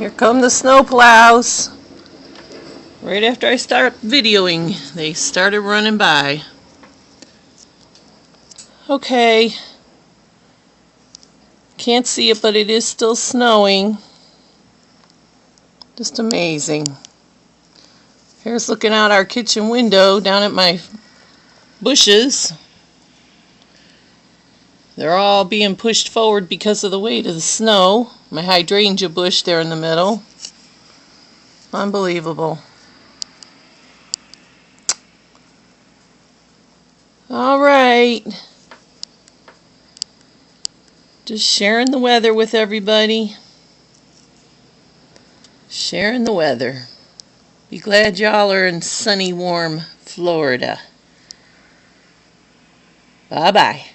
Here come the snow plows. Right after I start videoing, they started running by. Okay. Can't see it, but it is still snowing. Just amazing. Here's looking out our kitchen window down at my bushes. They're all being pushed forward because of the weight of the snow. My hydrangea bush there in the middle. Unbelievable. Alright. Just sharing the weather with everybody. Sharing the weather. Be glad y'all are in sunny, warm Florida. Bye-bye.